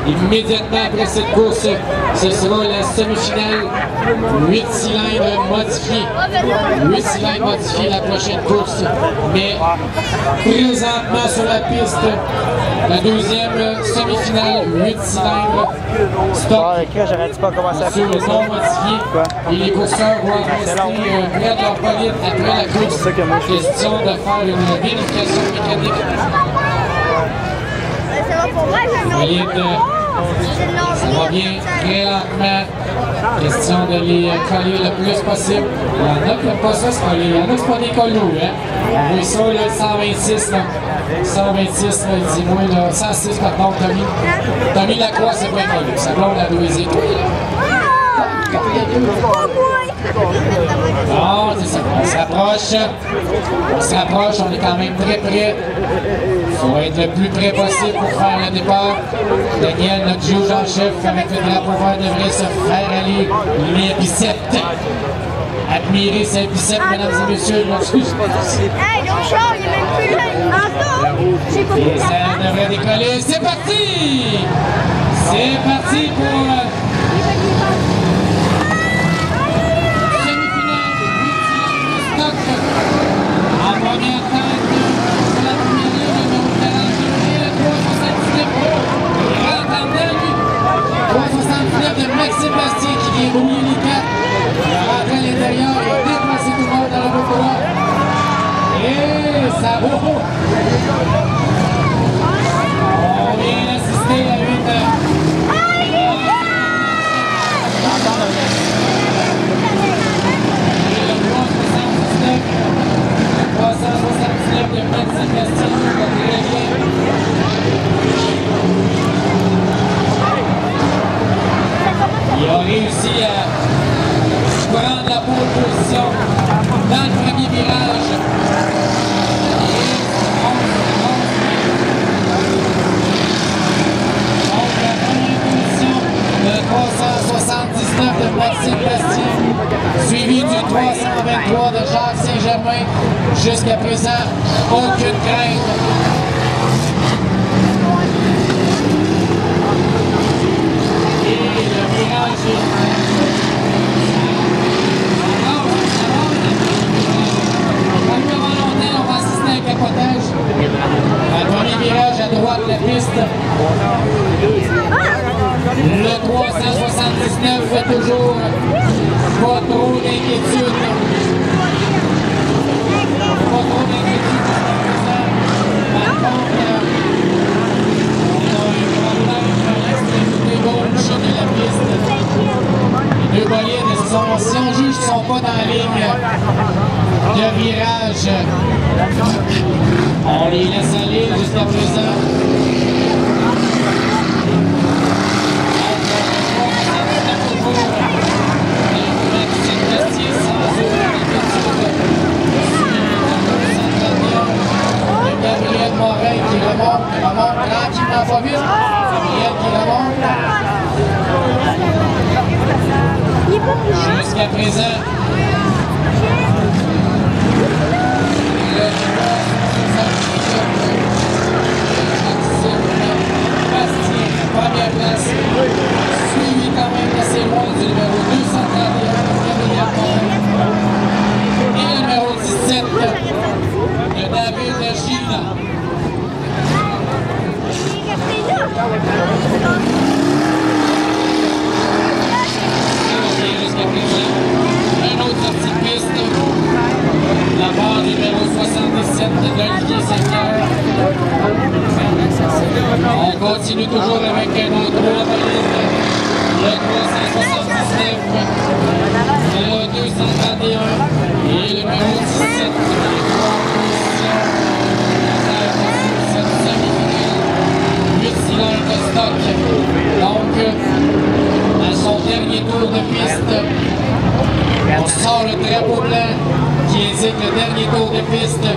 Immédiatement après cette course, ce sera la semi-finale 8 cylindres modifiés. 8 cylindres modifiés la prochaine course. Mais présentement sur la piste, la deuxième semi-finale 8 cylindres stock sur le non modifié. Et les courseurs vont rester près de leur bolide après la course. Question de faire une vérification mécanique. Bolide, ça va bien très lentement. Question de les coller le plus possible. Il y en a qui n'aiment pas ça, il y en a qui ne sont pas des collos. Hein? On voit ça, là, 126, là. 126, là, dis-moi, là, 106, pardon, Tommy Lacroix, c'est pas collé. Ça blonde la deuxième. Bon, c'est ça. On se rapproche, on est quand même très près. Il faut être le plus près possible pour faire le départ. Daniel, notre juge en chef, avec le drapeau vert, devrait se faire aller les biceps. Admirez ces biceps, mesdames et messieurs. Hey, donc Charles, il est même plus là. Et ça devrait décoller. C'est parti! C'est parti pour... En première tête, c'est la première ligne, le numéro 42 et le 379. Il rentre en lui. 379 de Maxime Bastien qui vient brouiller les quatre. Il a rentré à l'intérieur, il a déplacé tout le monde dans le bout droit. Et ça vaut. On vient d'assister à une... de Maxime Bastien, il a réussi à prendre la pole position dans le premier virage. Donc la première position de 379 de Maxime Bastien, suivi du 323 de Jacques Saint-Germain. Jusqu'à présent, aucune crainte. Et le virage est... On va assister à un capotage. Un premier virage à droite de la piste. Le 379 fait toujours pas trop d'inquiétude. Pas trop d'inquiétude jusqu'à présent. Par contre, on a un problème à l'extrémité gauche de la piste. Les deux bolides, si on juge qu'ils ne sont pas dans la ligne de virage, on les laisse aller jusqu'à présent. Gabriel Morin qui remonte tranquillement, pas vite. Gabriel qui remonte. Jusqu'à présent. Bastien, première place. Suivi quand même assez loin du numéro 231, Gabriel Morin. Et le numéro 17. de David Gilles. Un autre petit piste, la barre numéro 77 d'Olivier Seigneur. On continue toujours avec un autre 3 valides, le 379, le 231 et le numéro 17. De stock. Donc, à son dernier tour de piste, on sort le drapeau blanc qui indique le dernier tour de piste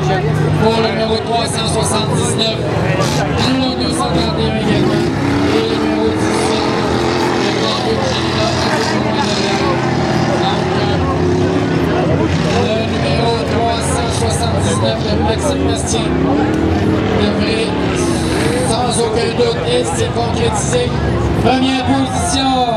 pour le numéro 379, le 231 également, et le numéro 17, le David Gilles. Donc, le numéro 379 de Maxime Bastien devrait sans aucun doute, et c'est concrétisé Première position.